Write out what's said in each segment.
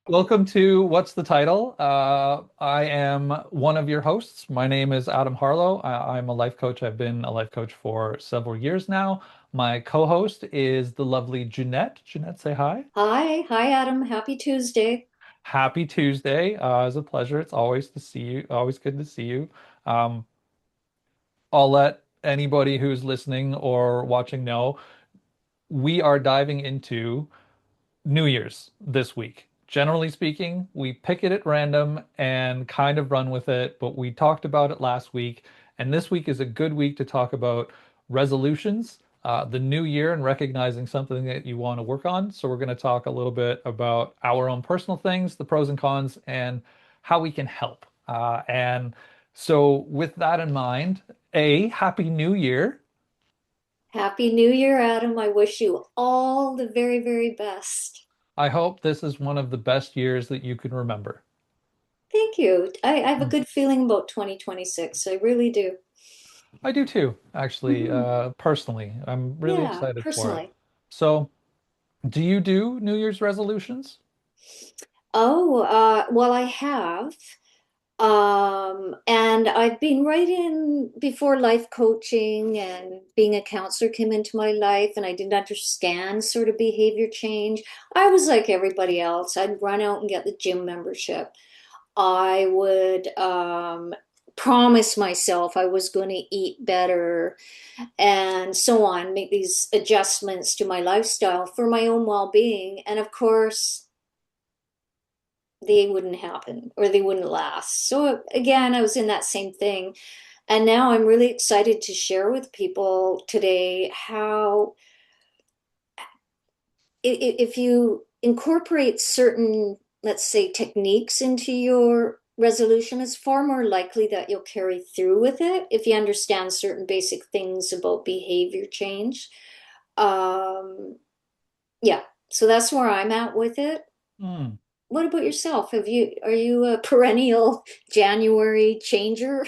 Welcome to What's the Title? I am one of your hosts. My name is Adam Harlow. I'm a life coach. I've been a life coach for several years now. My co-host is the lovely Jeanette. Jeanette, say hi. Hi, Adam. Happy Tuesday. Happy Tuesday. It's a pleasure. It's always to see you. Always good to see you. Um, I'll let anybody who's listening or watching know we are diving into New Year's this week. Generally speaking, we pick it at random and kind of run with it, but we talked about it last week, and this week is a good week to talk about resolutions, the new year, and recognizing something that you want to work on. So we're going to talk a little bit about our own personal things, the pros and cons, and how we can help. And so with that in mind, Happy New Year. Happy New Year, Adam. I wish you all the very, very best. I hope this is one of the best years that you can remember. Thank you. I have a good feeling about 2026. I really do. I do too, actually, Mhm. personally. I'm really Yeah, excited for it. personally. So, do you do New Year's resolutions? Oh, well, I have. And I've been right in before life coaching and being a counselor came into my life, and I didn't understand sort of behavior change. I was like everybody else. I'd run out and get the gym membership. I would promise myself I was going to eat better and so on, make these adjustments to my lifestyle for my own well being. And of course, they wouldn't happen or they wouldn't last. So again, I was in that same thing. And now I'm really excited to share with people today how if you incorporate certain, let's say, techniques into your resolution, it's far more likely that you'll carry through with it if you understand certain basic things about behavior change. Um, yeah, so that's where I'm at with it. Hmm. What about yourself? Are you a perennial January changer?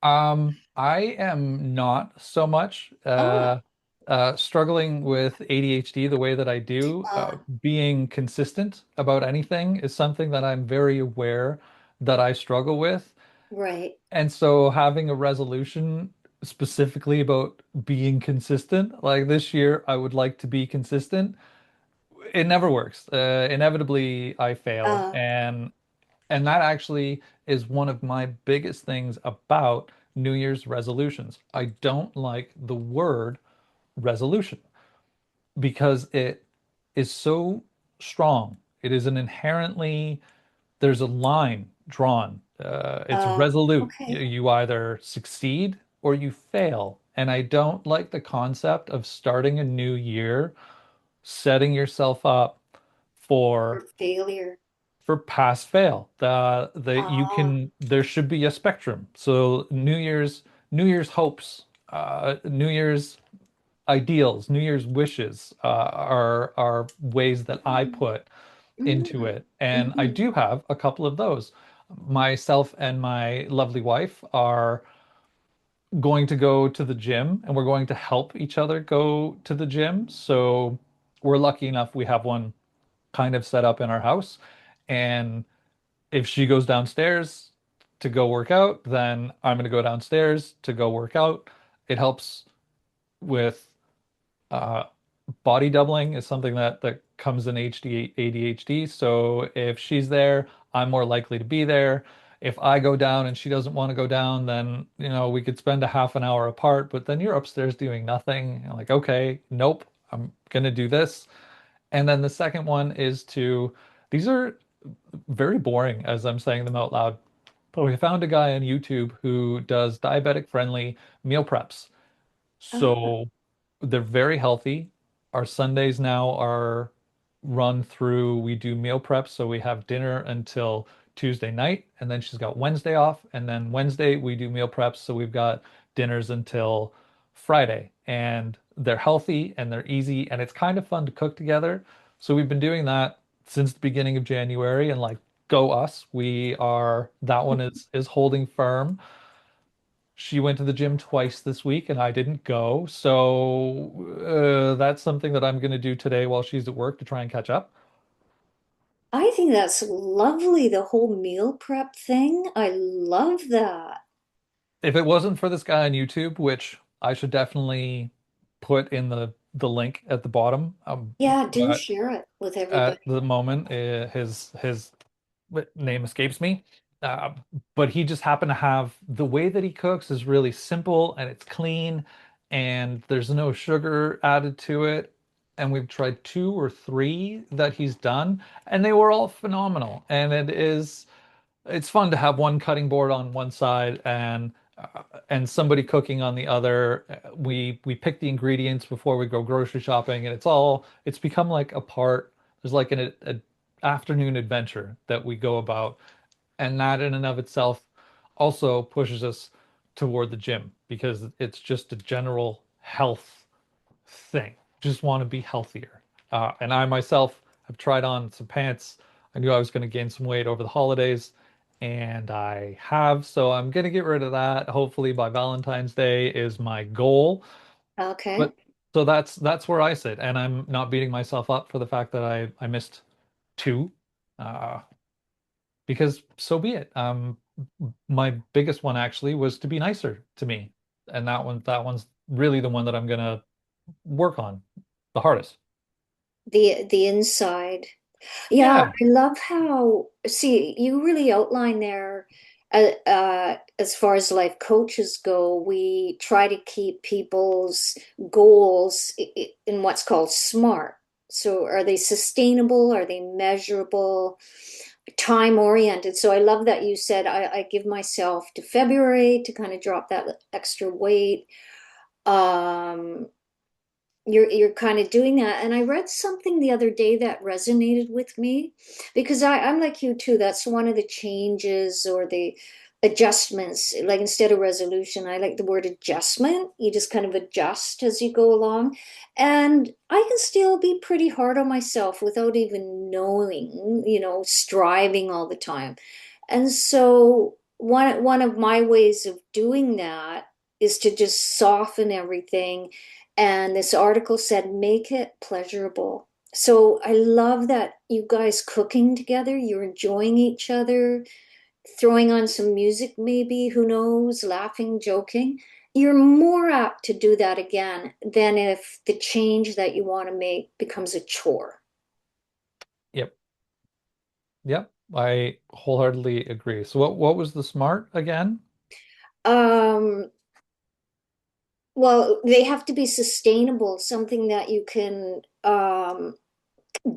I am not so much Ah, struggling with ADHD the way that I do. Being consistent about anything is something that I'm very aware that I struggle with. right. And so having a resolution specifically about being consistent, like this year, I would like to be consistent. It never works. Inevitably, I fail, Uh, and that actually is one of my biggest things about New Year's resolutions. I don't like the word resolution because it is so strong. It is an inherently, there's a line drawn. It's resolute. okay. You either succeed or you fail. And I don't like the concept of starting a new year, setting yourself up For for failure. pass fail. The you Uh, can there should be a spectrum. So New Year's hopes, New Year's ideals, New Year's wishes are ways that I mm, put into mm, it. And I mhm. do have a couple of those. Myself and my lovely wife are going to go to the gym and we're going to help each other go to the gym. So we're lucky enough we have one kind of set up in our house. And if she goes downstairs to go work out, then I'm going to go downstairs to go work out. It helps with uh, body doubling is something that comes in HD, ADHD. So if she's there, I'm more likely to be there. If I go down and she doesn't want to go down, then we could spend a half an hour apart, but then you're upstairs doing nothing. I'm like, okay, nope, I'm gonna do this. And then the second one is these are very boring as I'm saying them out loud. But we found a guy on YouTube who does diabetic friendly meal preps. Ah, So they're very healthy. Our Sundays now are run through, we do meal preps. So we have dinner until Tuesday night, and then she's got Wednesday off. And then Wednesday, we do meal preps. So we've got dinners until Friday. And they're healthy and they're easy, and it's kind of fun to cook together. So we've been doing that since the beginning of January, and like, go us. That one is holding firm. She went to the gym twice this week and I didn't go. So that's something that I'm going to do today while she's at work to try and catch up. I think that's lovely, the whole meal prep thing. I love that. If it wasn't for this guy on YouTube, which I should definitely put in the link at the bottom, Yeah, do but share it with at everybody. the moment, his name escapes me. Uh, but he just happened to have the way that he cooks is really simple and it's clean and there's no sugar added to it. And we've tried two or three that he's done, and they were all phenomenal. And it's fun to have one cutting board on one side and somebody cooking on the other. We pick the ingredients before we go grocery shopping, and it's become like a part. There's like a afternoon adventure that we go about, and that in and of itself also pushes us toward the gym because it's just a general health thing. Just want to be healthier. And I myself have tried on some pants. I knew I was going to gain some weight over the holidays, and I have. So I'm going to get rid of that. Hopefully by Valentine's Day is my goal. Okay. But so that's where I sit, and I'm not beating myself up for the fact that I missed two, uh, because so be it. My biggest one actually was to be nicer to me, and that one's really the one that I'm gonna work on the hardest. The inside. Yeah, Yeah, I love how, see, you really outline there, as far as life coaches go, we try to keep people's goals in what's called SMART. So are they sustainable? Are they measurable? Time oriented. So I love that you said I give myself to February to kind of drop that extra weight. Um, you're kind of doing that. And I read something the other day that resonated with me because I'm like you too. That's one of the changes or the adjustments. Like instead of resolution, I like the word adjustment. You just kind of adjust as you go along. And I can still be pretty hard on myself without even knowing, striving all the time. And so one of my ways of doing that is to just soften everything, and this article said, make it pleasurable. So I love that you guys cooking together, you're enjoying each other, throwing on some music, maybe, who knows, laughing, joking. You're more apt to do that again than if the change that you want to make becomes a chore. yep, yep. I wholeheartedly agree. So what was the smart again? Um, well, they have to be sustainable, something that you can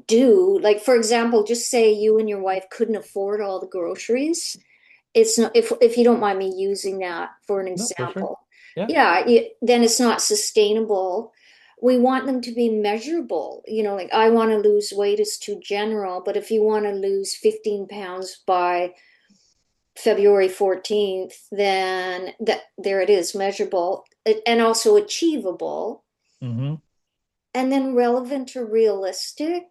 do. Like, for example, just say you and your wife couldn't afford all the groceries. It's not, if you don't mind me using that for an No, for sure. example. Yeah. Yeah, then it's not sustainable. We want them to be measurable. Like I want to lose weight is too general, but if you want to lose 15 pounds by February 14th, then there it is, measurable and also achievable, Hmm. and then relevant or realistic.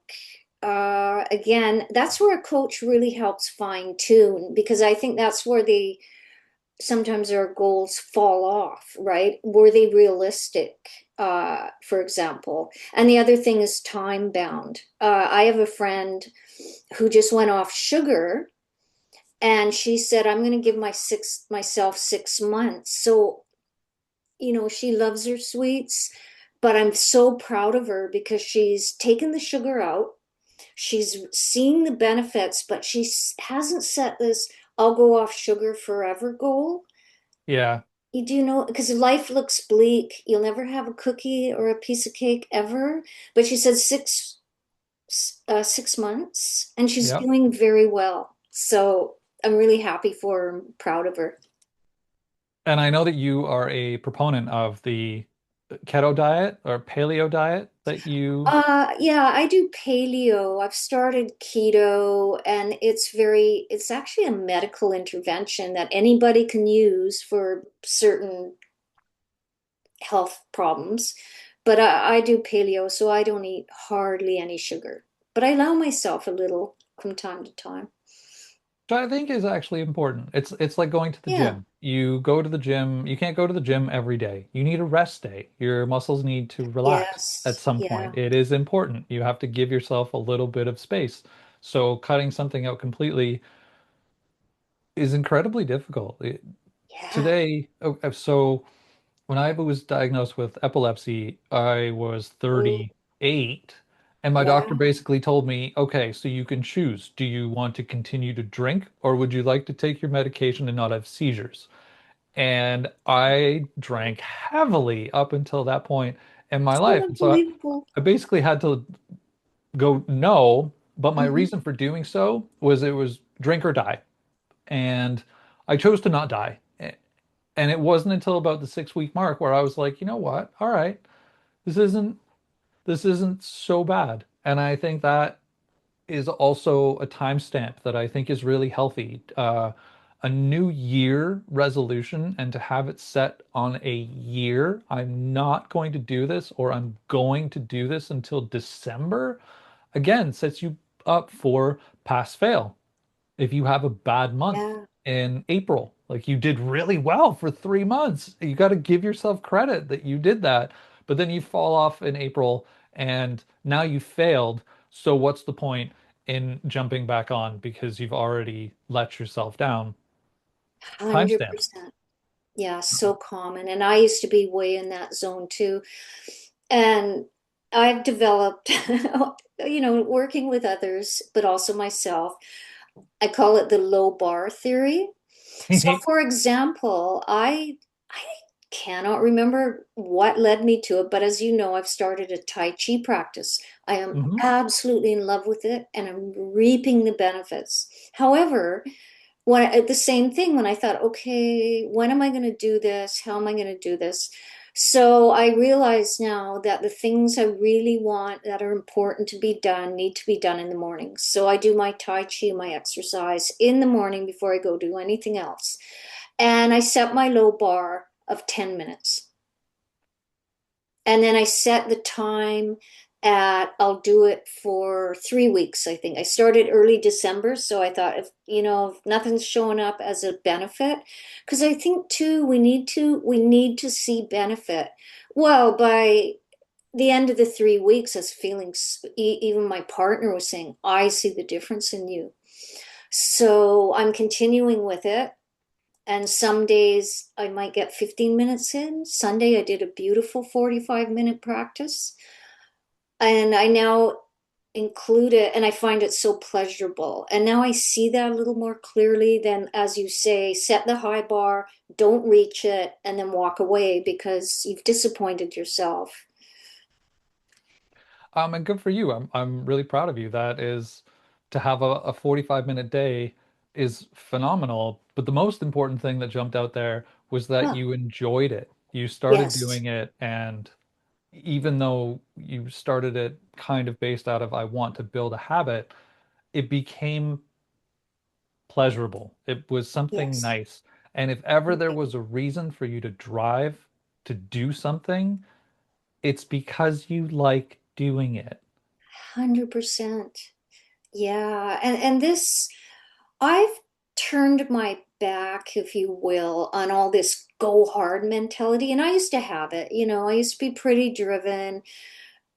Again, that's where a coach really helps fine tune, because I think that's where the sometimes our goals fall off, right? Were they realistic, for example? And the other thing is time bound. I have a friend who just went off sugar, and she said, I'm going to give myself 6 months. So, she loves her sweets, but I'm so proud of her because she's taken the sugar out. She's seeing the benefits, but she hasn't set this I'll go off sugar forever goal. Yeah. You do know, because life looks bleak. You'll never have a cookie or a piece of cake ever. But she said 6 months, and she's Yep. doing very well. So I'm really happy for her, and proud of her. And I know that you are a proponent of the keto diet or paleo diet that you Yeah, I do paleo. I've started keto, and it's actually a medical intervention that anybody can use for certain health problems. But I do paleo, so I don't eat hardly any sugar. But I allow myself a little from time to time. which I think is actually important. It's like going to the Yeah. gym. You go to the gym, you can't go to the gym every day. You need a rest day. Your muscles need to relax at Yes. some Yeah. point. It is important. You have to give yourself a little bit of space. So cutting something out completely is incredibly difficult. Yeah. Today, so when I was diagnosed with epilepsy, I was Oh, 38, and my doctor yeah. basically told me, okay, so you can choose. Do you want to continue to drink, or would you like to take your medication and not have seizures? And I drank heavily up until that point in my So life. And so unbelievable. I basically had to go no, but my Hmm. reason for doing so was it was drink or die. And I chose to not die. And it wasn't until about the 6 week mark where I was like, you know what? All right, this isn't this isn't so bad. And I think that is also a timestamp that I think is really healthy. A new year resolution and to have it set on a year. I'm not going to do this or I'm going to do this until December. Again, sets you up for pass fail. If you have a bad month Yeah. in April, like you did really well for 3 months, you got to give yourself credit that you did that. But then you fall off in April and now you failed. So what's the point in jumping back on because you've already let yourself down? Timestamp. 100%. Yeah, so common. And I used to be way in that zone too. And I've developed, working with others, but also myself, I call it the low bar theory. So, for example, I cannot remember what led me to it, but as you know, I've started a Tai Chi practice. I am Hmm. absolutely in love with it and I'm reaping the benefits. However, when the same thing when I thought, okay, when am I going to do this? How am I going to do this? So I realize now that the things I really want that are important to be done need to be done in the morning. So I do my Tai Chi, my exercise in the morning before I go do anything else. And I set my low bar of 10 minutes. And then I set the time I'll do it for 3 weeks, I think. I started early December, so I thought if nothing's showing up as a benefit, because I think too we need to see benefit. Well, by the end of the 3 weeks, as feelings, even my partner was saying, I see the difference in you. So I'm continuing with it. And some days I might get 15 minutes in. Sunday I did a beautiful 45-minute practice. And I now include it and I find it so pleasurable. And now I see that a little more clearly than, as you say, set the high bar, don't reach it, and then walk away because you've disappointed yourself. And good for you. I'm really proud of you. That is to have a 45-minute day is phenomenal. But the most important thing that jumped out there was that Huh. you enjoyed it. You started Yes. doing it, and even though you started it kind of based out of I want to build a habit, it became pleasurable. It was something Yes. nice. And if ever there Right. was a reason for you to drive to do something, it's because you like doing it. 100%. Yeah. And this I've turned my back, if you will, on all this go hard mentality. And I used to have it. I used to be pretty driven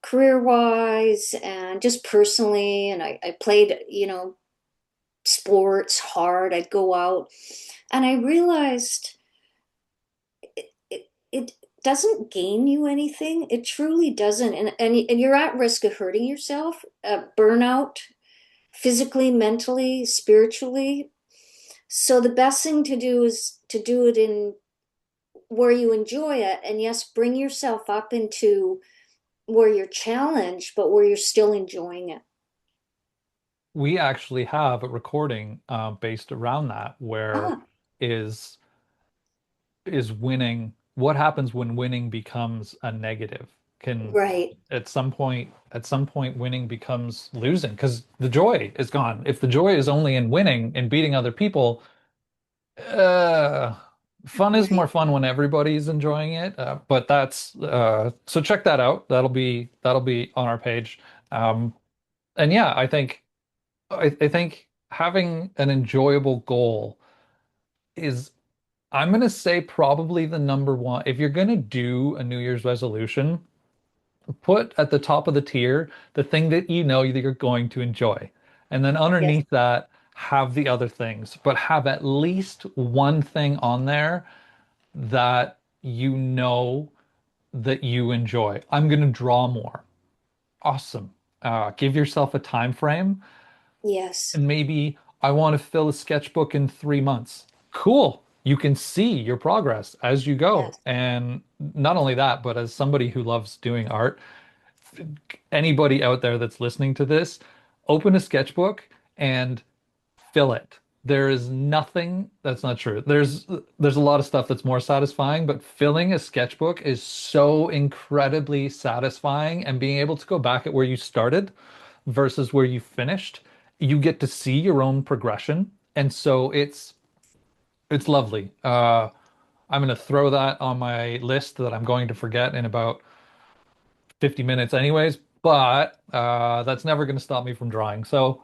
career wise and just personally. And I played, sports hard. I'd go out. And I realized it doesn't gain you anything. It truly doesn't. And you're at risk of hurting yourself, burnout, physically, mentally, spiritually. So the best thing to do is to do it in where you enjoy it. And yes, bring yourself up into where you're challenged, but where you're still enjoying it. We actually have a recording based around that where Ah, is is winning what happens when winning becomes a negative can right. at some point winning becomes losing because the joy is gone. If the joy is only in winning and beating other people, uh fun is more Right. fun when everybody's enjoying it, but that's so check that out. That'll be on our page. And yeah, I think having an enjoyable goal is, I'm gonna say, probably the number one. If you're gonna do a New Year's resolution, put at the top of the tier the thing that you know that you're going to enjoy. And then Yes. underneath that, have the other things, but have at least one thing on there that you know that you enjoy. I'm going to draw more. Awesome. Give yourself a time frame, Yes. and maybe I want to fill a sketchbook in 3 months. Cool. You can see your progress as you go. Yes. And not only that, but as somebody who loves doing art, anybody out there that's listening to this, open a sketchbook and fill it. There is nothing that's not true. There's a lot of stuff that's more satisfying, but filling a sketchbook is so incredibly satisfying, and being able to go back at where you started versus where you finished, you get to see your own progression. And so it's lovely. I'm going to throw that on my list that I'm going to forget in about 50 minutes anyways, but that's never going to stop me from drawing. So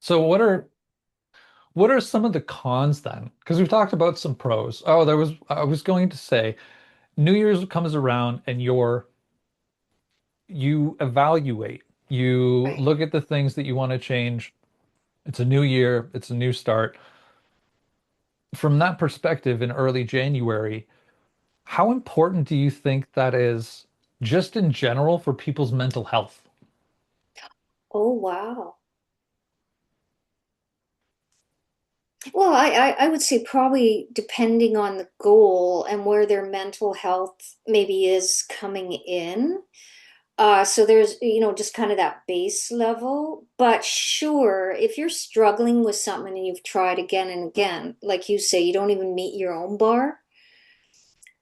what are some of the cons then? Because we've talked about some pros. Oh, I was going to say New Year's comes around and you evaluate. You Right. look at the things that you want to change. It's a new year, it's a new start. From that perspective, in early January, how important do you think that is just in general for people's mental health? Oh, wow. Well, I would say probably depending on the goal and where their mental health maybe is coming in. So there's, just kind of that base level. But sure, if you're struggling with something and you've tried again and again, like you say, you don't even meet your own bar,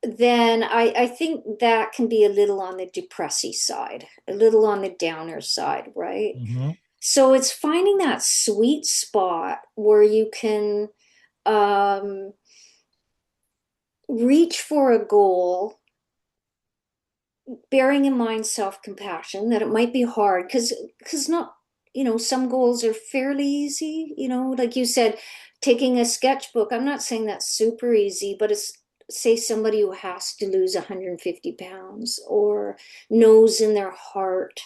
then I think that can be a little on the depressy side, a little on the downer side, right? Hmm. So it's finding that sweet spot where you can um, reach for a goal, bearing in mind self-compassion, that it might be hard because not, some goals are fairly easy, like you said, taking a sketchbook. I'm not saying that's super easy, but it's, say, somebody who has to lose 150 pounds or knows in their heart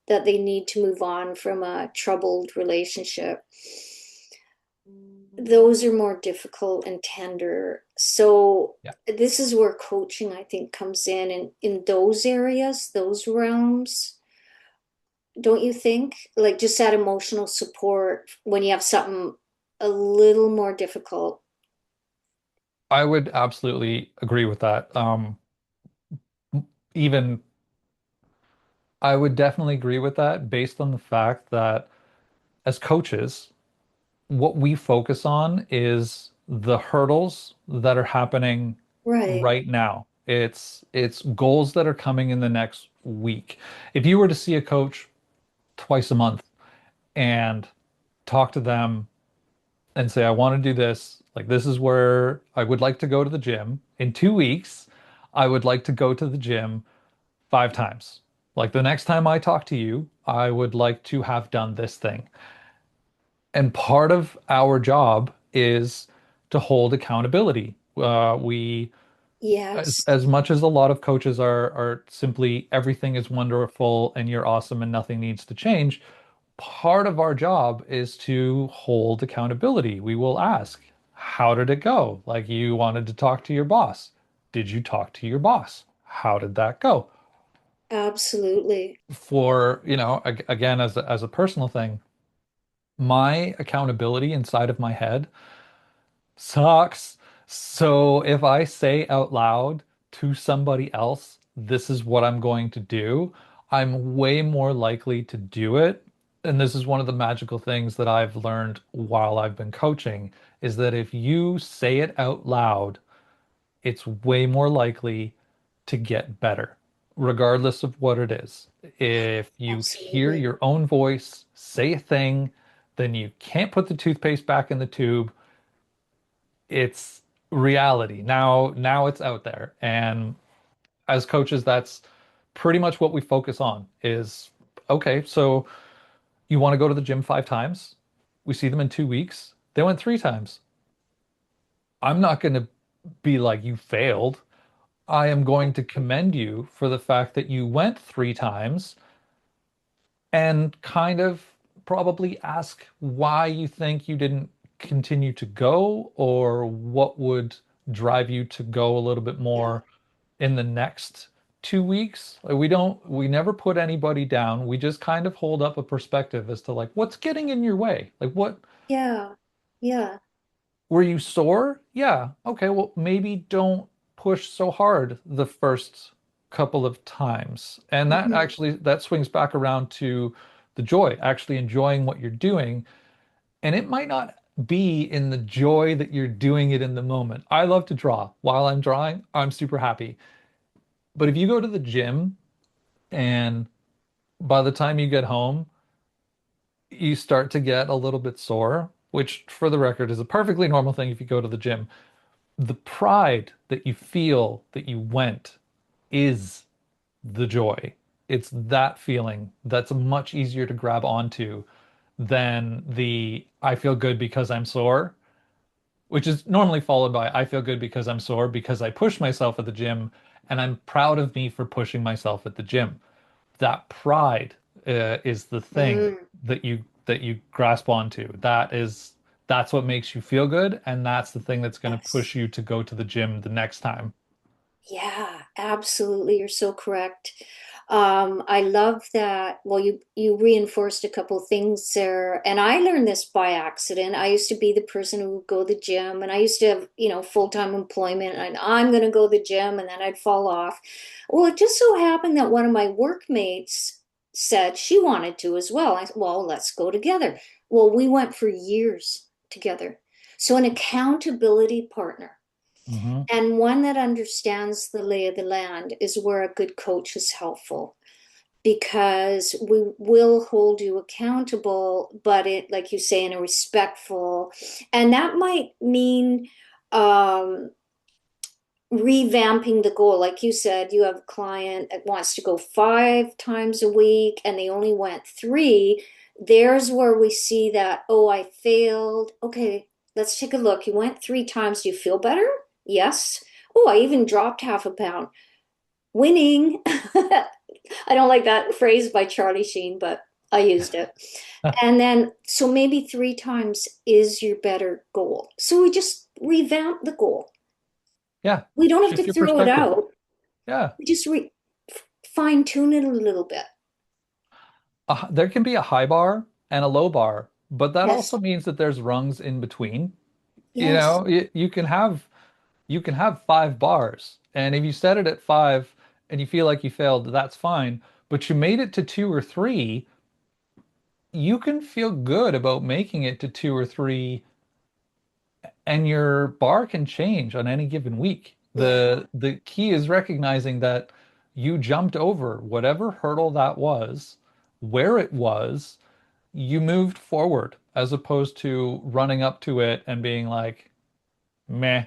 that they need to move on from a troubled relationship. Those are more difficult and tender. So Yeah. this is where coaching, I think, comes in those areas, those realms. Don't you think? Like just that emotional support when you have something a little more difficult. I would absolutely agree with that. Even I would definitely agree with that based on the fact that as coaches, what we focus on is the hurdles that are happening Right. right now. It's goals that are coming in the next week. If you were to see a coach twice a month and talk to them and say, I want to do this, like this is where I would like to go to the gym. In 2 weeks, I would like to go to the gym 5 times. Like the next time I talk to you, I would like to have done this thing. And part of our job is to hold accountability. We, Yes. as much as a lot of coaches are simply everything is wonderful and you're awesome and nothing needs to change, part of our job is to hold accountability. We will ask, how did it go? Like you wanted to talk to your boss. Did you talk to your boss? How did that go? Absolutely. For, again, as a personal thing, my accountability inside of my head sucks. So if I say out loud to somebody else, this is what I'm going to do, I'm way more likely to do it. And this is one of the magical things that I've learned while I've been coaching is that if you say it out loud, it's way more likely to get better, regardless of what it is. If you hear Absolutely. your own voice say a thing, then you can't put the toothpaste back in the tube. It's reality. Now it's out there. And as coaches, that's pretty much what we focus on is okay, so you want to go to the gym 5 times. We see them in 2 weeks. They went 3 times. I'm not going to be like you failed. I am going to commend you for the fact that you went 3 times and kind of probably ask why you think you didn't continue to go, or what would drive you to go a little bit Yeah. more in the next 2 weeks. Like, we never put anybody down. We just kind of hold up a perspective as to like what's getting in your way. Like, what Yeah. Yeah. were you sore? Yeah. Okay, well, maybe don't push so hard the first couple of times. And that Hmm. actually that swings back around to the joy, actually enjoying what you're doing. And it might not be in the joy that you're doing it in the moment. I love to draw. While I'm drawing, I'm super happy. But if you go to the gym and by the time you get home, you start to get a little bit sore, which for the record is a perfectly normal thing if you go to the gym. The pride that you feel that you went is the joy. It's that feeling that's much easier to grab onto than the I feel good because I'm sore, which is normally followed by I feel good because I'm sore because I pushed myself at the gym and I'm proud of me for pushing myself at the gym. That pride is the thing Mm. that you grasp onto. That's what makes you feel good, and that's the thing that's going to Yes. push you to go to the gym the next time. Yeah, absolutely. You're so correct. I love that. Well, you reinforced a couple things there, and I learned this by accident. I used to be the person who would go to the gym, and I used to have, full-time employment, and I'm going to go to the gym, and then I'd fall off. Well, it just so happened that one of my workmates said she wanted to as well. I said, well, let's go together. Well, we went for years together. So an accountability partner. Hmm. And one that understands the lay of the land is where a good coach is helpful because we will hold you accountable, but it, like you say, in a respectful, and that might mean um, revamping the goal. Like you said, you have a client that wants to go 5 times a week and they only went three. There's where we see that, oh, I failed. Okay, let's take a look. You went 3 times. Do you feel better? Yes. Oh, I even dropped half a pound. Winning. I don't like that phrase by Charlie Sheen, but I used it. And then, so maybe 3 times is your better goal. So we just revamp the goal. Yeah, We don't have shift to your throw it perspective. out. Yeah. We just fine tune it a little bit. There can be a high bar and a low bar, but that also Yes. means that there's rungs in between. You Yes. know, you can have 5 bars, and if you set it at 5 and you feel like you failed, that's fine. But you made it to 2 or 3, you can feel good about making it to 2 or 3, and your bar can change on any given week. Yeah. The key is recognizing that you jumped over whatever hurdle that was, where it was, you moved forward as opposed to running up to it and being like, meh,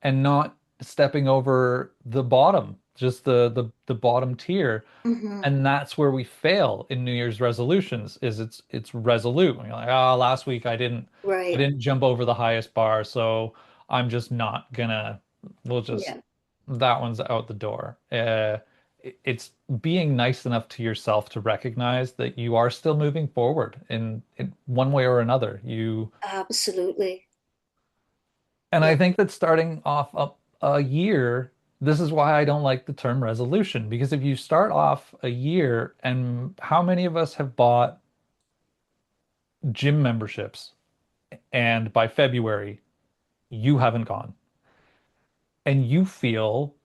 and not stepping over the bottom, just the bottom tier. Hmm. And that's where we fail in New Year's resolutions is it's resolute. You're like, oh, last week I Right. didn't jump over the highest bar, so I'm just not gonna we'll just Yeah. that one's out the door. It's being nice enough to yourself to recognize that you are still moving forward in one way or another. Absolutely. And Yeah. I think that starting off a year, this is why I don't like the term resolution, because if you start off a year, and how many of us have bought gym memberships, and by February, you haven't gone, and you feel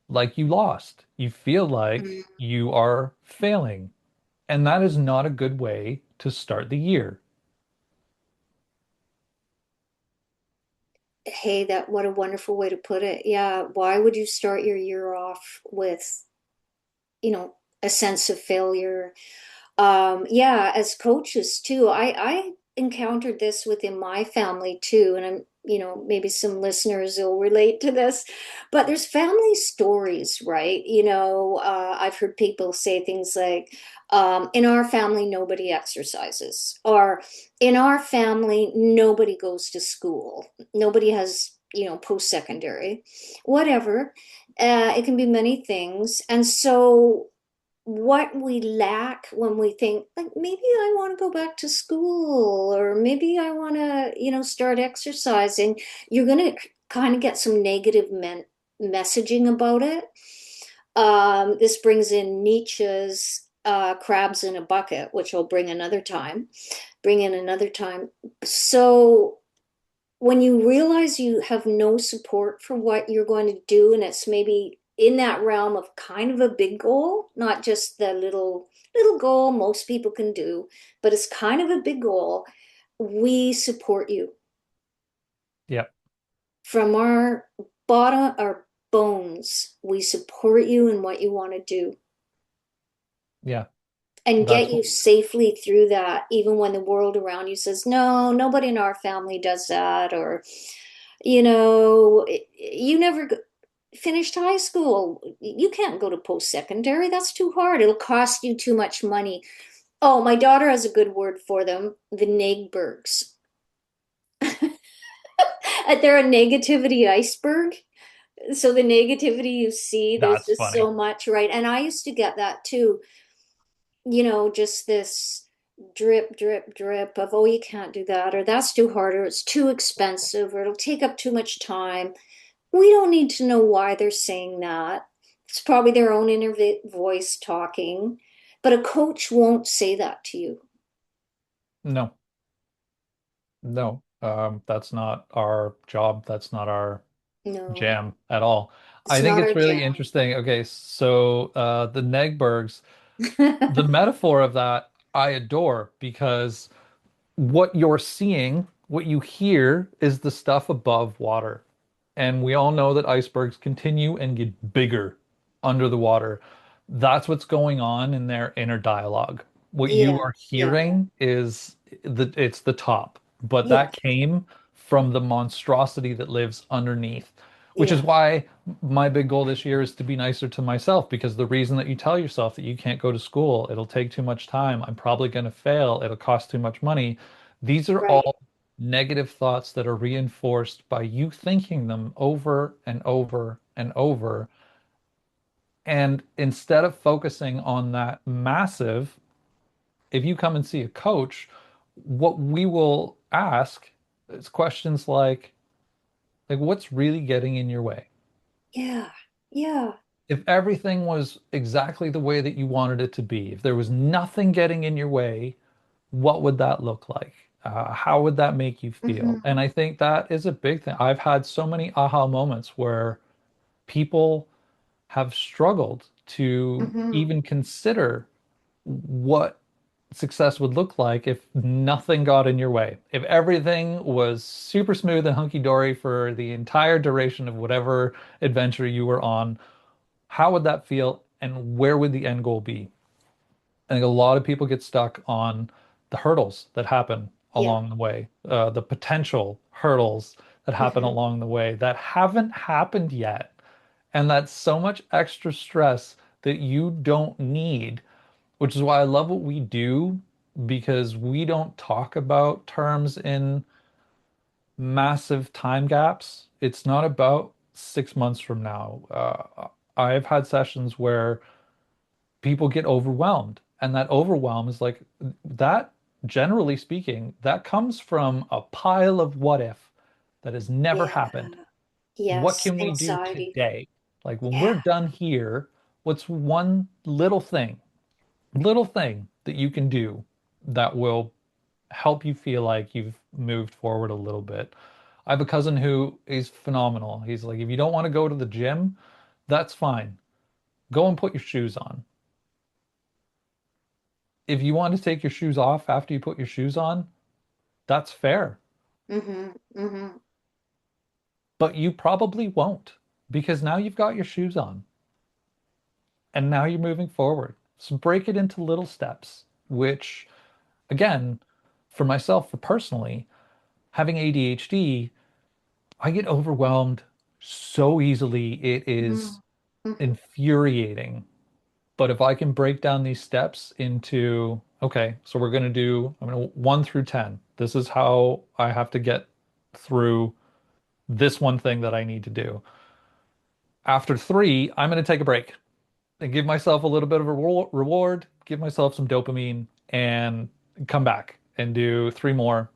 like you lost. You feel like Mm. you are failing, and that is not a good way to start the year. Hey, that what a wonderful way to put it. Yeah. Why would you start your year off with, a sense of failure? Yeah, as coaches too, I encountered this within my family too, and maybe some listeners will relate to this, but there's family stories, right? I've heard people say things like, in our family, nobody exercises, or in our family, nobody goes to school, nobody has, post-secondary, whatever. It can be many things. And so what we lack when we think like maybe I want to go back to school or maybe I want to, start exercising. You're going to kind of get some negative messaging about it. This brings in Nietzsche's crabs in a bucket, which I'll bring in another time. So when you realize you have no support for what you're going to do, and it's maybe in that realm of kind of a big goal, not just the little goal most people can do, but it's kind of a big goal, we support you Yep. from our bottom, our bones. We support you in what you want to do Yeah. and That's get you what, safely through that, even when the world around you says, no, nobody in our family does that, or you never finished high school. You can't go to post-secondary. That's too hard. It'll cost you too much money. Oh, my daughter has a good word for them, the Nagbergs. They're a negativity iceberg. So the negativity you see, there's that's just funny. so much, right? And I used to get that too, just this drip, drip, drip of, oh, you can't do that, or that's too hard, or it's too expensive, or it'll take up too much time. We don't need to know why they're saying that. It's probably their own inner voice talking, but a coach won't say that to you. No, no. That's not our job. That's not our No, jam at all. it's I think not it's our really jam. interesting. Okay, so the Negbergs, the metaphor of that I adore because what you're seeing, what you hear is the stuff above water. And we all know that icebergs continue and get bigger under the water. That's what's going on in their inner dialogue. What you Yeah, are yeah, hearing is it's the top, but yeah, that came from the monstrosity that lives underneath. Which is yeah, why my big goal this year is to be nicer to myself because the reason that you tell yourself that you can't go to school, it'll take too much time, I'm probably going to fail, it'll cost too much money. These are right. all negative thoughts that are reinforced by you thinking them over and over and over. And instead of focusing on that massive, if you come and see a coach, what we will ask is questions like what's really getting in your way? Yeah, yeah. If everything was exactly the way that you wanted it to be, if there was nothing getting in your way, what would that look like? How would that make you feel? Mm-hmm, And I think that is a big thing. I've had so many aha moments where people have struggled to mm-hmm. even consider what success would look like if nothing got in your way. If everything was super smooth and hunky-dory for the entire duration of whatever adventure you were on, how would that feel and where would the end goal be? I think a lot of people get stuck on the hurdles that happen Yeah. along the way, the potential hurdles that happen Mm-hmm. along the way that haven't happened yet. And that's so much extra stress that you don't need, which is why I love what we do because we don't talk about terms in massive time gaps. It's not about 6 months from now. I've had sessions where people get overwhelmed. And that overwhelm is like that, generally speaking, that comes from a pile of what if that has never Yeah. happened. What Yes. can we do Anxiety. today? Like when we're Yeah. done here, what's one little thing that you can do that will help you feel like you've moved forward a little bit? I have a cousin who is phenomenal. He's like, if you don't want to go to the gym, that's fine. Go and put your shoes on. If you want to take your shoes off after you put your shoes on, that's fair. Mm-hmm. Mm-hmm. But you probably won't because now you've got your shoes on and now you're moving forward. So break it into little steps, which again, for myself, for personally, having ADHD, I get overwhelmed so easily. It Mm-hmm. is Mm-hmm. infuriating. But if I can break down these steps into, okay, so we're going to do, I'm going to 1 through 10. This is how I have to get through this one thing that I need to do. After three, I'm going to take a break. and give myself a little bit of a reward, give myself some dopamine, and come back and do three more.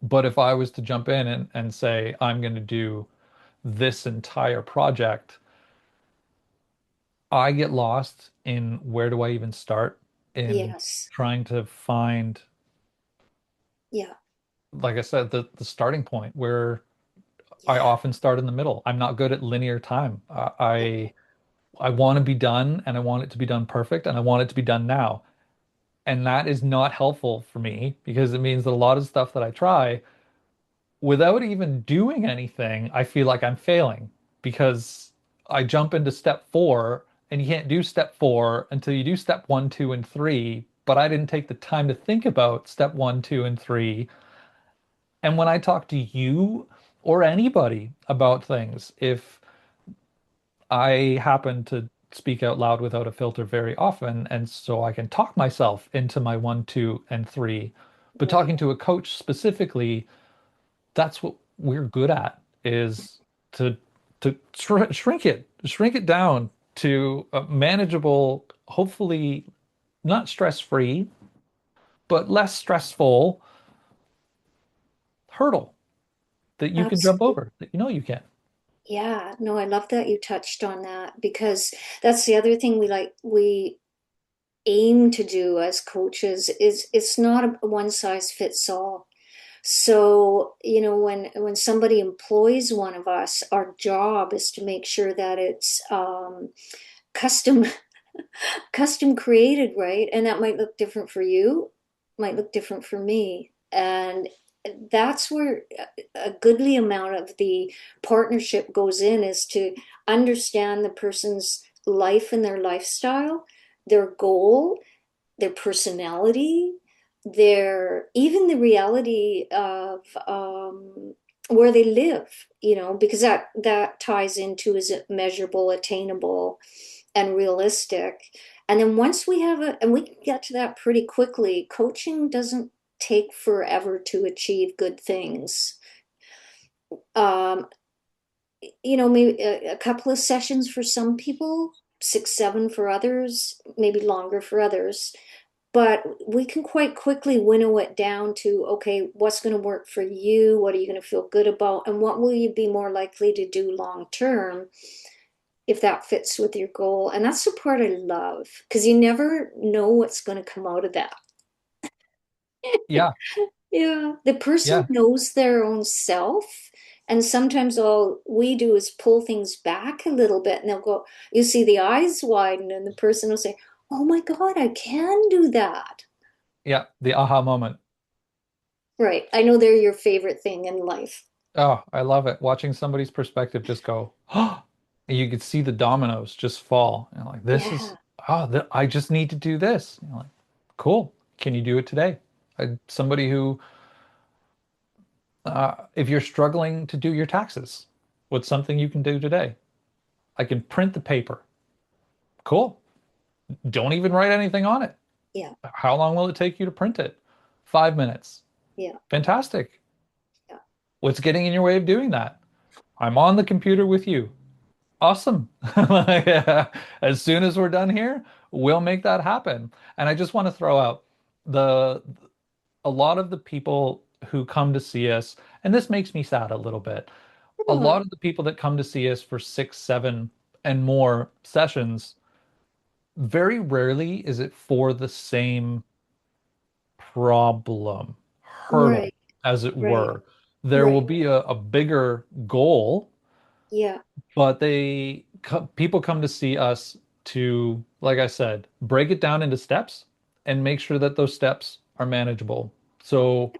But if I was to jump in and say, I'm going to do this entire project, I get lost in where do I even start in Yes. trying to find, Yeah. like I said, the starting point where I Yeah. often start in the middle. I'm not good at linear time. Yeah. I want to be done and I want it to be done perfect and I want it to be done now. And that is not helpful for me because it means that a lot of stuff that I try without even doing anything, I feel like I'm failing because I jump into step four and you can't do step four until you do step one, two, and three. But I didn't take the time to think about step one, two, and three. And when I talk to you or anybody about things, if I happen to speak out loud without a filter very often, and so I can talk myself into my one, two, and three. But Right. talking to a coach specifically, that's what we're good at is to shrink it down to a manageable, hopefully not stress-free, but less stressful hurdle that you can jump Absolutely. over, that you know you can. Yeah. No, I love that you touched on that because that's the other thing we aim to do as coaches is it's not a one size fits all. So, when somebody employs one of us, our job is to make sure that it's custom custom created, right? And that might look different for you, might look different for me. And that's where a goodly amount of the partnership goes in is to understand the person's life and their lifestyle, their goal, their personality, their even the reality of where they live, because that ties into is it measurable, attainable, and realistic. And then once we have and we can get to that pretty quickly. Coaching doesn't take forever to achieve good things. Um, maybe a couple of sessions for some people, six, seven for others, maybe longer for others. But we can quite quickly winnow it down to, okay, what's going to work for you? What are you going to feel good about? And what will you be more likely to do long term if that fits with your goal? And that's the part I love because you never know what's going to come out of that. Yeah, Yeah, the person yeah, knows their own self. And sometimes all we do is pull things back a little bit and they'll go, you see the eyes widen, and the person will say, oh my God, I can do that. yeah. The aha moment. Right. I know they're your favorite thing in life. Oh, I love it. Watching somebody's perspective just go, oh, and you could see the dominoes just fall. And like, this is, Yeah. oh, I just need to do this. Like, cool. Can you do it today? Somebody who, if you're struggling to do your taxes, what's something you can do today? I can print the paper. Cool. Don't even write anything on it. Yeah. How long will it take you to print it? 5 minutes. Yeah. Fantastic. Yeah. What's getting in your way of doing that? I'm on the computer with you. Awesome. Like, as soon as we're done here, we'll make that happen. And I just want to throw out the a lot of the people who come to see us, and this makes me sad a little bit. A Oh, lot of the people that come to see us for six, seven, and more sessions, very rarely is it for the same problem, hurdle, right. as it Right. were. There will Right. be a bigger goal, Yeah. but people come to see us to, like I said, break it down into steps and make sure that those steps are manageable. So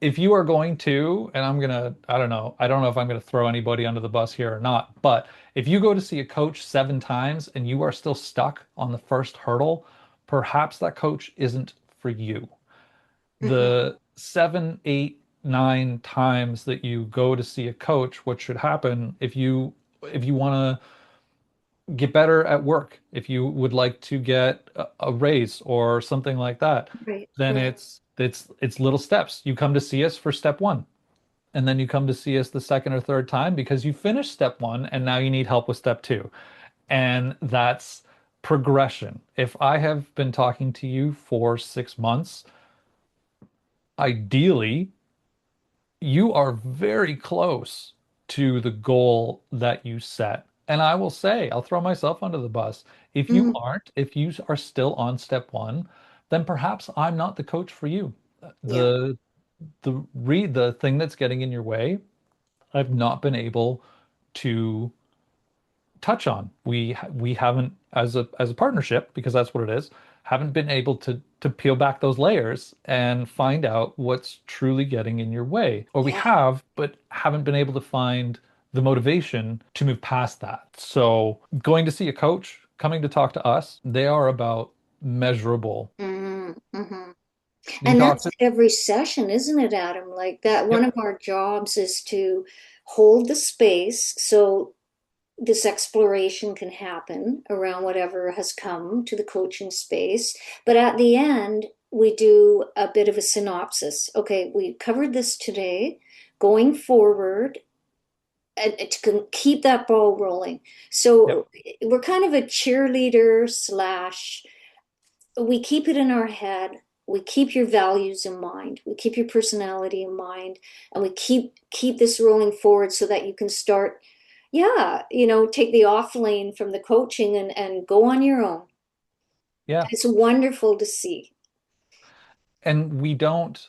if you are going to, and I don't know if I'm gonna throw anybody under the bus here or not, but if you go to see a coach seven times and you are still stuck on the first hurdle, perhaps that coach isn't for you. Hmm. The seven, eight, nine times that you go to see a coach, what should happen if you want to get better at work, if you would like to get a raise or something like that, Right. then Right. it's little steps. You come to see us for step one, and then you come to see us the second or third time because you finished step one and now you need help with step two. And that's progression. If I have been talking to you for 6 months, ideally, you are very close to the goal that you set. And I will say, I'll throw myself under the bus. If you Mm, aren't, if you are still on step one, then perhaps I'm not the coach for you. yeah. The thing that's getting in your way, I've not been able to touch on. We haven't, as a partnership, because that's what it is, haven't been able to peel back those layers and find out what's truly getting in your way. Or we Yeah. have, but haven't been able to find the motivation to move past that. So going to see a coach, coming to talk to us, they are about measurable. Mm-hmm. You And talk that's to, every session, isn't it, Adam? Like that, one yep, of our jobs is to hold the space so this exploration can happen around whatever has come to the coaching space. But at the end, we do a bit of a synopsis. Okay, we covered this today. Going forward, and to keep that ball rolling. yep, So we're kind of a cheerleader slash, we keep it in our head. We keep your values in mind. We keep your personality in mind, and we keep this rolling forward so that you can start, yeah, take the off lane from the coaching and go on your own. yeah. It's wonderful to see. And we don't,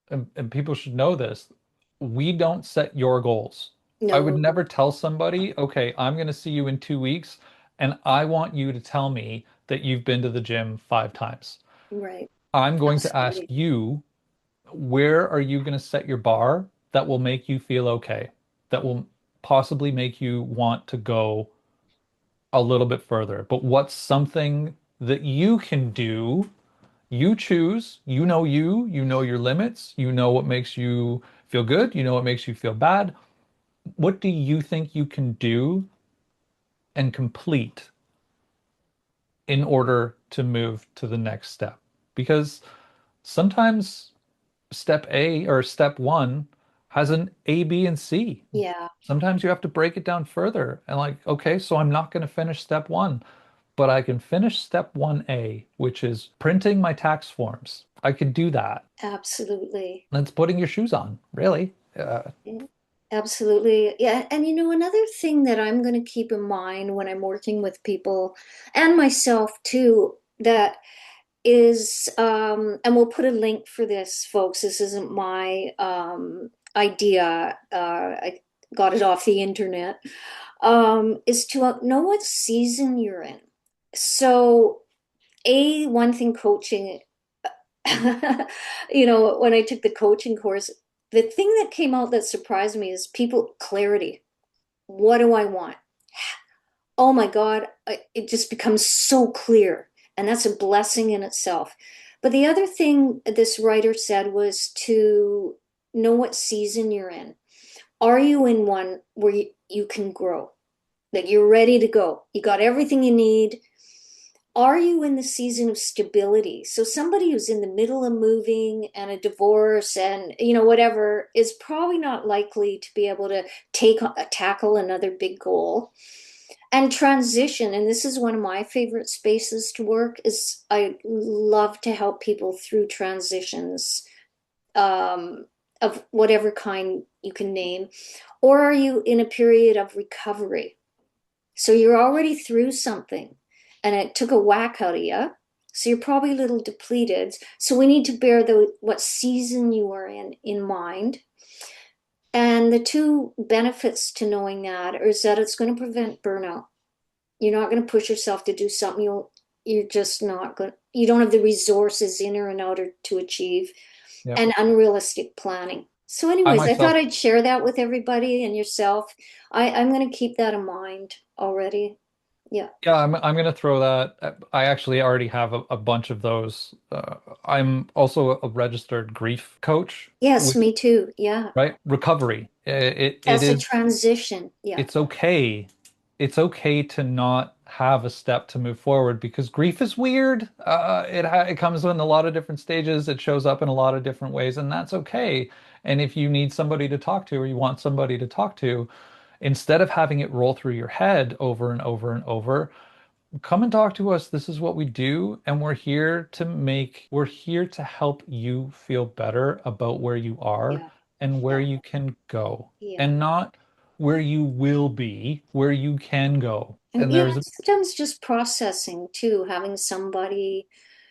and people should know this, we don't set your goals. I would No, never tell somebody, okay, I'm going to see you in 2 weeks, and I want you to tell me that you've been to the gym 5 times. right. I'm going to ask Absolutely. you, where are you going to set your bar that will make you feel okay, that will possibly make you want to go a little bit further? But what's something that you can do? You choose, you know your limits, you know what makes you feel good, you know what makes you feel bad. What do you think you can do and complete in order to move to the next step? Because sometimes step A or step one has an A, B, and C. Yeah, Sometimes you have to break it down further and like, okay, so I'm not going to finish step one, but I can finish step 1A, which is printing my tax forms. I could do that. absolutely. That's putting your shoes on, really. Yeah, absolutely. Yeah. And another thing that I'm going to keep in mind when I'm working with people and myself too, that is, and we'll put a link for this, folks. This isn't my idea. I got it off the internet. Is to know what season you're in. So, one thing coaching, when I took the coaching course, the thing that came out that surprised me is people clarity. What do I want? Oh my God, it just becomes so clear. And that's a blessing in itself. But the other thing this writer said was to know what season you're in. Are you in one where you can grow? That you're ready to go? You got everything you need. Are you in the season of stability? So somebody who's in the middle of moving and a divorce and whatever is probably not likely to be able to tackle another big goal and transition. And this is one of my favorite spaces to work. Is I love to help people through transitions, um, of whatever kind you can name. Or are you in a period of recovery? So you're already through something and it took a whack out of you. So you're probably a little depleted. So we need to bear what season you are in mind. And the two benefits to knowing that is that it's going to prevent burnout. You're not going to push yourself to do something you're just not going. You don't have the resources in or and out to achieve, Yep. and unrealistic planning. So, I anyways, I thought myself, I'd share that with everybody and yourself. I'm going to keep that in mind already. Yeah. yeah, I'm gonna throw that. I actually already have a bunch of those. I'm also a registered grief coach, Yes, which, me too. Yeah. right? Recovery. It That's a is, transition. Yeah. it's okay. It's okay to not have a step to move forward because grief is weird. It comes in a lot of different stages. It shows up in a lot of different ways, and that's okay. And if you need somebody to talk to or you want somebody to talk to, instead of having it roll through your head over and over and over, come and talk to us. This is what we do, and we're here to help you feel better about where you are Yeah. and where Yeah. you can go, Yeah. and not where you will be, where you can go. And And yeah, there's sometimes just processing too, having somebody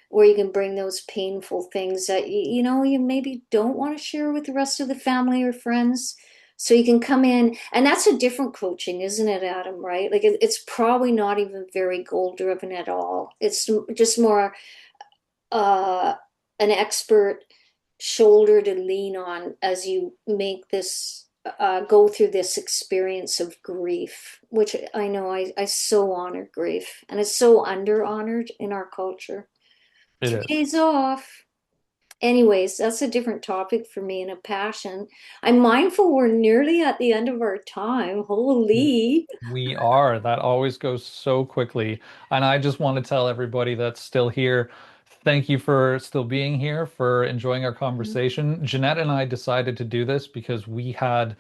where you can bring those painful things that you maybe don't want to share with the rest of the family or friends. So you can come in, and that's a different coaching, isn't it, Adam? Right? Like it's probably not even very goal driven at all. It's just more uh, an expert shoulder to lean on as you make this go through this experience of grief, which I know I so honor grief, and it's so under honored in our culture. it Three is. days off. Anyways, that's a different topic for me and a passion. I'm mindful we're nearly at the end of our time. Holy. We are. That always goes so quickly. And I just want to tell everybody that's still here, thank you for still being here, for enjoying our conversation. Jeanette and I decided to do this because we had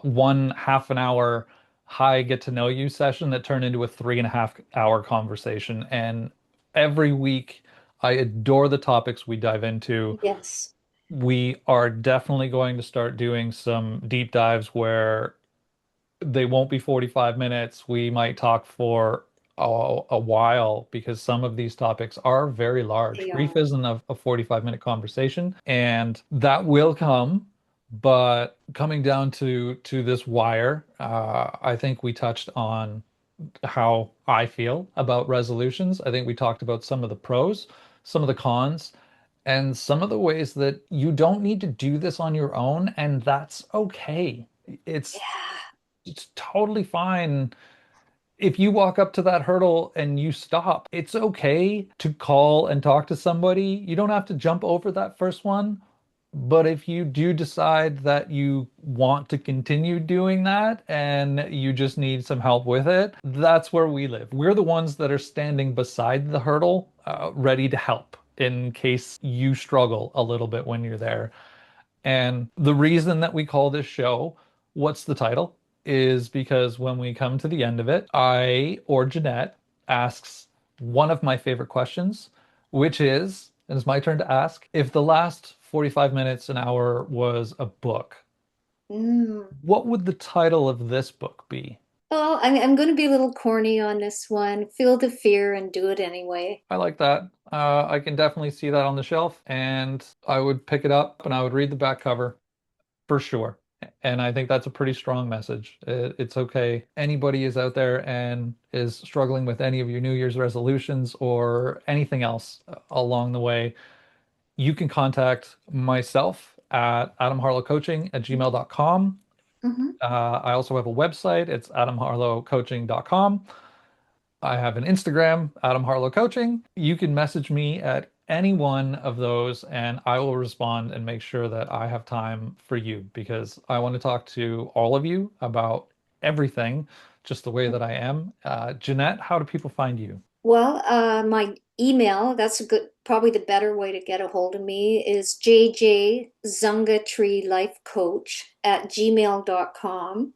one half an hour high get to know you session that turned into a 3.5 hour conversation. And every week, I adore the topics we dive into. Yes. We are definitely going to start doing some deep dives where they won't be 45 minutes. We might talk for a while because some of these topics are very large. They Grief are. isn't a 45-minute conversation, and that will come. But coming down to this wire, I think we touched on how I feel about resolutions. I think we talked about some of the pros, some of the cons, and some of the ways that you don't need to do this on your own, and that's okay. It's Yeah. it's totally fine if you walk up to that hurdle and you stop. It's okay to call and talk to somebody. You don't have to jump over that first one. But if you do decide that you want to continue doing that and you just need some help with it, that's where we live. We're the ones that are standing beside the hurdle, ready to help in case you struggle a little bit when you're there. And the reason that we call this show, What's the Title? Is because when we come to the end of it, I or Jeanette asks one of my favorite questions, which is, and it's my turn to ask, if the last 45 minutes, an hour was a book, Mm. what would the title of this book be? Well, I'm going to be a little corny on this one. Feel the fear and do it anyway. I like that. I can definitely see that on the shelf, and I would pick it up and I would read the back cover. For sure. And I think that's a pretty strong message. It's okay. Anybody is out there and is struggling with any of your New Year's resolutions or anything else along the way, you can contact myself at adamharlowcoaching@gmail.com. Hmm. I also have a website. It's adamharlowcoaching.com. I have an Instagram, Adam Harlow Coaching. You can message me at any one of those and I will respond and make sure that I have time for you because I want to talk to all of you about everything, just the way that I am. Jeanette, how do people find you? Well, my email, that's a good, probably the better way to get a hold of me is jjzungatreelifecoach@gmail.com.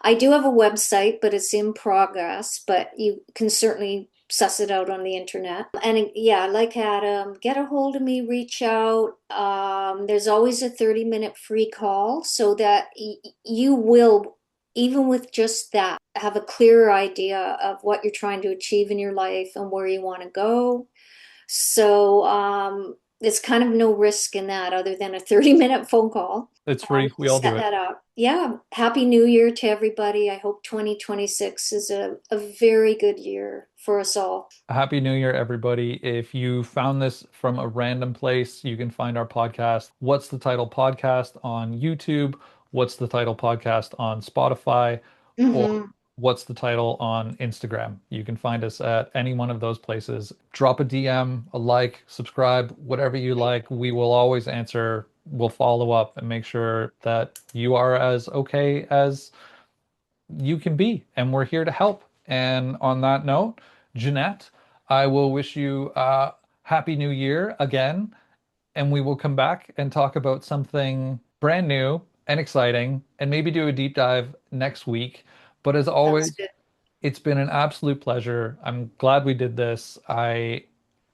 I do have a website, but it's in progress, but you can certainly suss it out on the internet. And yeah, like Adam, get a hold of me, reach out. There's always a 30-minute free call so that you will, even with just that, have a clearer idea of what you're trying to achieve in your life and where you want to go. So there's kind of no risk in that other than a 30-minute phone call It's free. to We all do set it. that up. Yeah. Happy New Year to everybody. I hope 2026 is a very good year for us all. Happy New Year, everybody. If you found this from a random place, you can find our podcast, What's the Title Podcast on YouTube, What's the Title Podcast on Spotify, or Hmm. What's the Title on Instagram. You can find us at any one of those places. Drop a DM, a like, subscribe, whatever you like. We will always answer. We'll follow up and make sure that you are as okay as you can be, and we're here to help. And on that note, Jeanette, I will wish you a happy new year again, and we will come back and talk about something brand new and exciting, and maybe do a deep dive next week. But as Sounds always, good. it's been an absolute pleasure. I'm glad we did this. I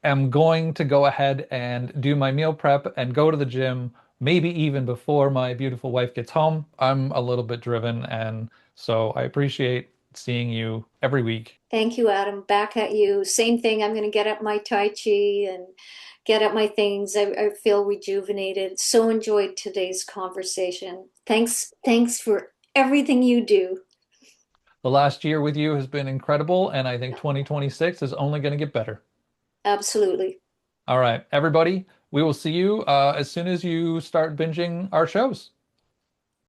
am going to go ahead and do my meal prep and go to the gym, maybe even before my beautiful wife gets home. I'm a little bit driven, and so I appreciate seeing you every week. Thank you, Adam. Back at you. Same thing. I'm going to get up my Tai Chi and get up my things. I feel rejuvenated. So enjoyed today's conversation. Thanks for everything you do. The last year with you has been incredible, and I think 2026 is only going to get better. Absolutely. All right, everybody, we will see you as soon as you start binging our shows.